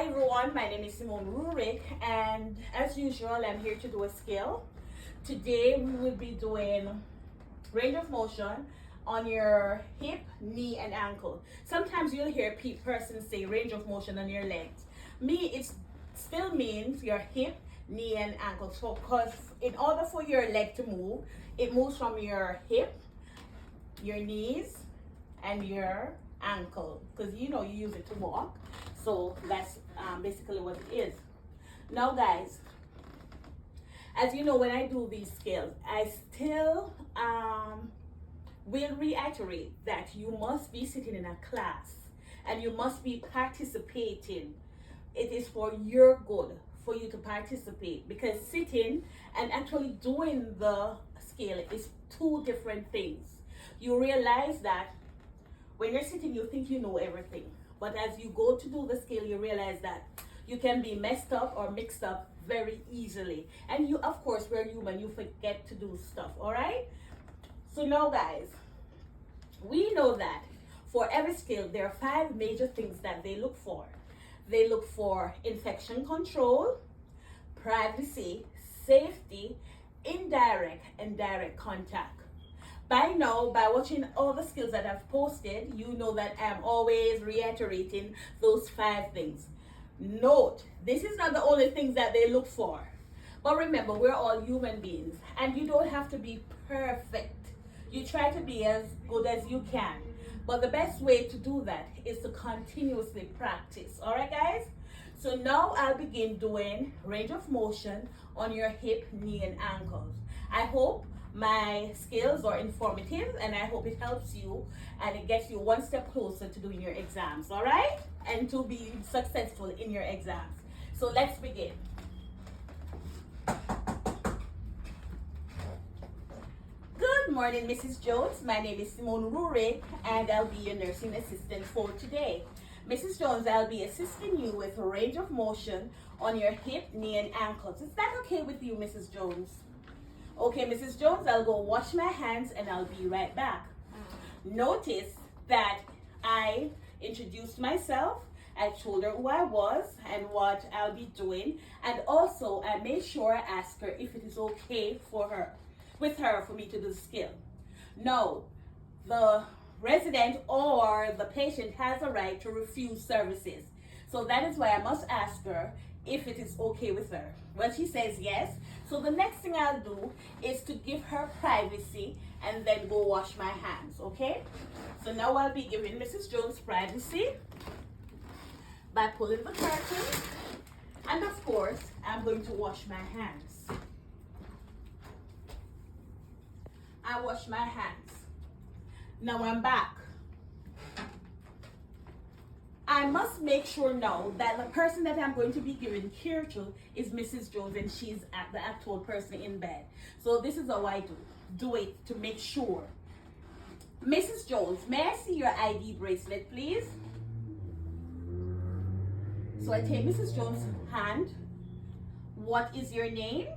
everyone, my name is Simone Rurik, and as usual I'm here to do a skill. Today we will be doing range of motion on your hip, knee and ankle. Sometimes you'll hear persons say range of motion on your legs. Me, it still means your hip, knee and ankle. So because in order for your leg to move, it moves from your hip, your knees and your ankle, because you use it to walk. So that's basically what it is. Now guys, as you know, when I do these skills, I still will reiterate that you must be sitting in a class and you must be participating. It is for your good for you to participate, because sitting and actually doing the skill is two different things. You realize that when you're sitting, you think you know everything. But as you go to do the skill, you realize that you can be messed up or mixed up very easily. And you, of course, we're human, you forget to do stuff, all right? So now, guys, we know that for every skill, there are 5 major things that they look for. They look for infection control, privacy, safety, indirect and direct contact. By now, by watching all the skills that I've posted, you know that I'm always reiterating those 5 things. Note, this is not the only things that they look for. But remember, we're all human beings and you don't have to be perfect. You try to be as good as you can. But the best way to do that is to continuously practice. All right, guys? So now I'll begin doing range of motion on your hip, knee, and ankles. I hope my skills are informative and I hope it helps you and it gets you one step closer to doing your exams, all right? And to be successful in your exams. So let's begin. Good morning, Mrs. Jones. My name is Simone Rurik and I'll be your nursing assistant for today. Mrs. Jones, I'll be assisting you with a range of motion on your hip, knee, and ankles. Is that okay with you, Mrs. Jones? Okay, Mrs. Jones, I'll go wash my hands and I'll be right back. Notice that I introduced myself. I told her who I was and what I'll be doing. And also, I made sure I asked her if it is okay for me to do the skill. No, the resident or the patient has a right to refuse services. So that is why I must ask her if it is okay with her. Well, she says yes. So the next thing I'll do is to give her privacy and then go wash my hands, okay? So now I'll be giving Mrs. Jones privacy by pulling the curtain. And of course, I'm going to wash my hands. I wash my hands. Now I'm back. I must make sure now that the person that I'm going to be giving care to is Mrs. Jones and she's the actual person in bed. So this is how I do it to make sure. Mrs. Jones, may I see your ID bracelet, please? So I take Mrs. Jones' hand. What is your name?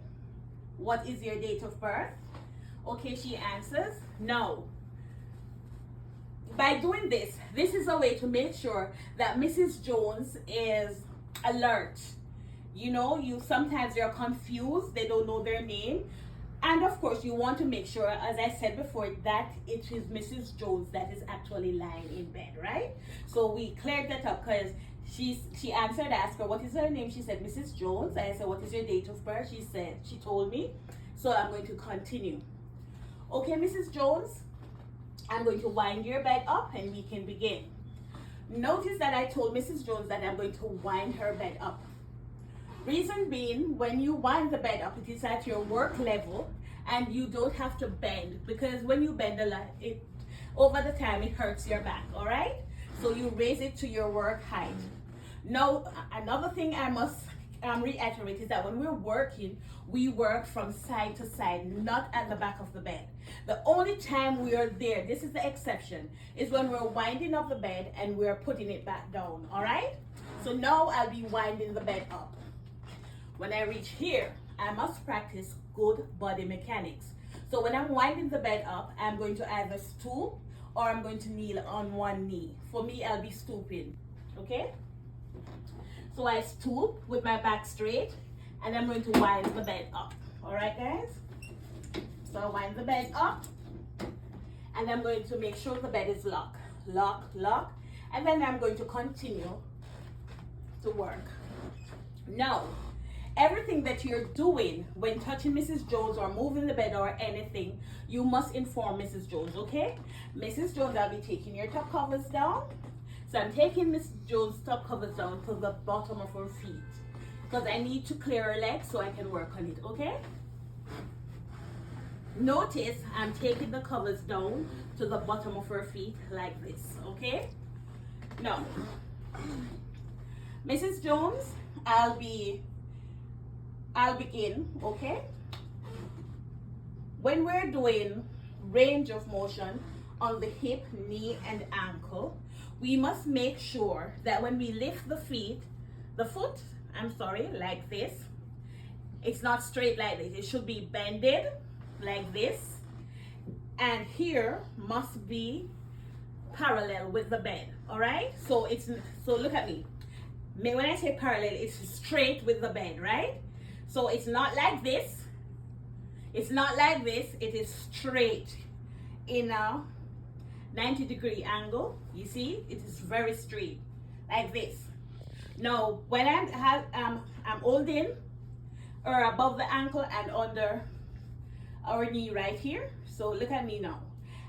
What is your date of birth? Okay, she answers, no. By doing this is a way to make sure that Mrs. Jones is alert. You know, sometimes you're confused, they don't know their name. And of course, you want to make sure, as I said before, that it is Mrs. Jones that is actually lying in bed, right? So we cleared that up because she answered, I asked her, what is her name? She said, Mrs. Jones. I said, what is your date of birth? She told me. So I'm going to continue. Okay, Mrs. Jones, I'm going to wind your bed up and we can begin. Notice that I told Mrs. Jones that I'm going to wind her bed up. Reason being, when you wind the bed up, it is at your work level and you don't have to bend, because when you bend a lot, over the time it hurts your back, all right? So you raise it to your work height. Now, another thing I must reiterate is that when we're working, we work from side to side, not at the back of the bed. The only time we are there, this is the exception, is when we're winding up the bed and we're putting it back down, all right? So now I'll be winding the bed up. When I reach here, I must practice good body mechanics. So when I'm winding the bed up, I'm going to either stoop or I'm going to kneel on one knee. For me, I'll be stooping, okay? So I stoop with my back straight, and I'm going to wind the bed up. All right, guys? So I wind the bed up, and I'm going to make sure the bed is locked. Lock, lock, and then I'm going to continue to work. Now, everything that you're doing when touching Mrs. Jones or moving the bed or anything, you must inform Mrs. Jones, okay? Mrs. Jones, I'll be taking your top covers down. So I'm taking Mrs. Jones' top covers down to the bottom of her feet, because I need to clear her legs so I can work on it, okay? Notice I'm taking the covers down to the bottom of her feet like this, okay? Now, Mrs. Jones, I'll begin, okay? When we're doing range of motion on the hip, knee, and ankle, we must make sure that when we lift the foot, like this, it's not straight like this. It should be bended like this, and here must be parallel with the bed. All right, so look at me. When I say parallel, it's straight with the bed, right? So it's not like this, it's not like this, it is straight in a 90-degree angle. You see, it is very straight like this. Now when I'm holding her above the ankle and under our knee right here. So look at me now.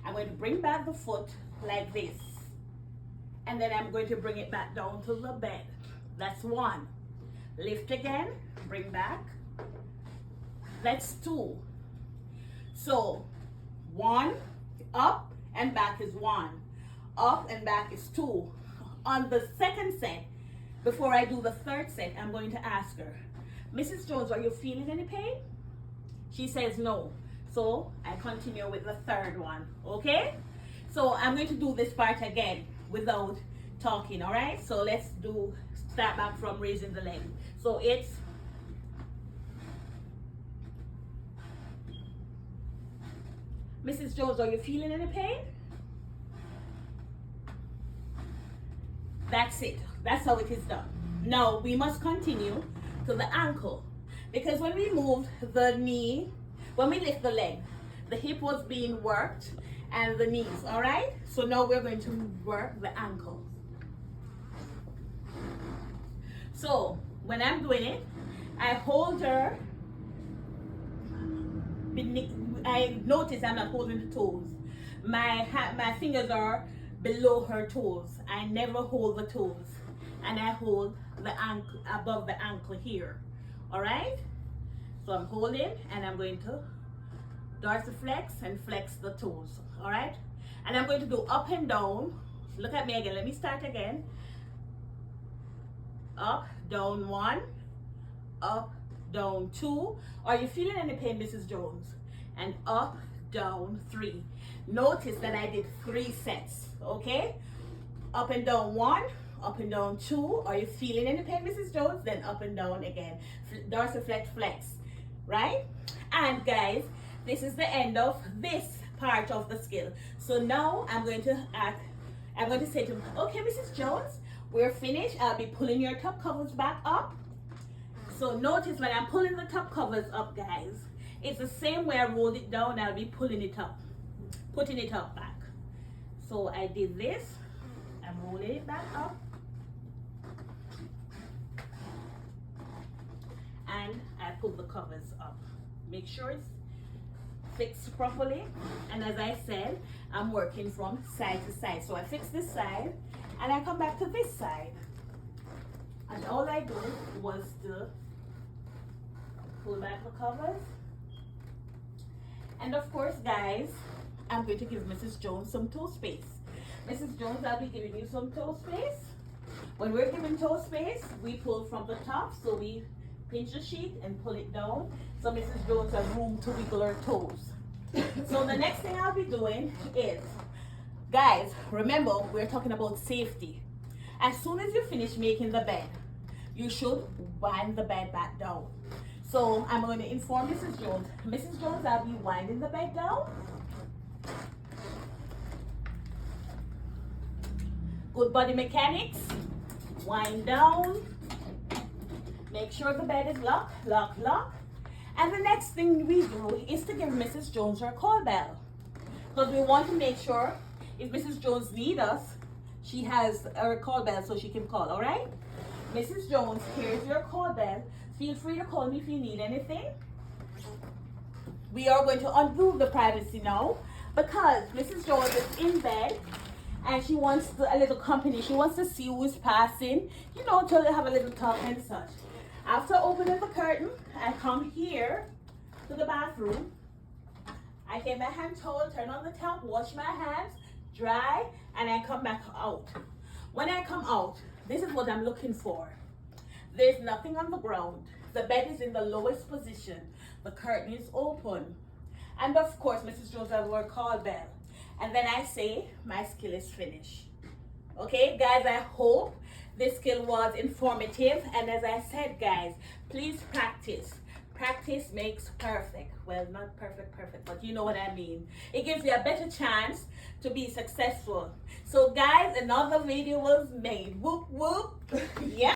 I'm going to bring back the foot like this, and then I'm going to bring it back down to the bed. That's one. Lift again, bring back. That's two. So one, up and back is one, up and back is two. On the second set, before I do the third set, I'm going to ask her, Mrs. Jones, are you feeling any pain? She says no. So I continue with the third one, okay? So I'm going to do this part again without talking, all right? So let's start back from raising the leg. So it's Mrs. Jones, are you feeling any pain? That's it. That's how it is done. Now we must continue to the ankle, because when we move the knee, when we lift the leg, the hip was being worked and the knees, all right? So now we're going to work the ankle. So when I'm doing it, I hold her beneath. I notice I'm not holding the toes. My fingers are below her toes. I never hold the toes, and I hold the ankle above the ankle here. All right. So I'm holding, and I'm going to dorsiflex and flex the toes. All right. And I'm going to do up and down. Look at me again. Let me start again. Up, down one, up, down two. Are you feeling any pain, Mrs. Jones? And up, down three. Notice that I did 3 sets, okay? Up and down one, up and down two. Are you feeling any pain, Mrs. Jones? Then up and down again. Dorsiflex, flex, right? And guys, this is the end of this part of the skill. So now I'm going to say to her, okay, Mrs. Jones, we're finished. I'll be pulling your top covers back up. So notice when I'm pulling the top covers up, guys, it's the same way I rolled it down. I'll be pulling it up, putting it up back. So I did this. I'm rolling it back up. And I pull the covers up. Make sure it's fixed properly. And as I said, I'm working from side to side. So I fix this side and I come back to this side. And all I do was to pull back the covers. And of course, guys, I'm going to give Mrs. Jones some toe space. Mrs. Jones, I'll be giving you some toe space. When we're giving toe space, we pull from the top. So we pinch the sheet and pull it down. So Mrs. Jones has room to wiggle her toes. So the next thing I'll be doing is, guys, remember, we're talking about safety. As soon as you finish making the bed, you should wind the bed back down. So I'm going to inform Mrs. Jones. Mrs. Jones, I'll be winding the bed down. Good body mechanics. Wind down Make sure the bed is locked, lock, lock. And the next thing we do is to give Mrs. Jones her call bell. Because we want to make sure if Mrs. Jones needs us, she has her call bell so she can call, all right? Mrs. Jones, here's your call bell. Feel free to call me if you need anything. We are going to undo the privacy now because Mrs. Jones is in bed and she wants a little company. She wants to see who is passing, you know, to have a little talk and such. After opening the curtain, I come here to the bathroom. I get my hand towel, turn on the tap, wash my hands, dry, and I come back out. When I come out, this is what I'm looking for. There's nothing on the ground. The bed is in the lowest position. The curtain is open. And of course, Mrs. Jones has her call bell. And then I say, my skill is finished. Okay, guys, I hope this skill was informative. And as I said, guys, please practice. Practice makes perfect. Well, not perfect, but you know what I mean. It gives you a better chance to be successful. So, guys, another video was made. Whoop, whoop. Yeah.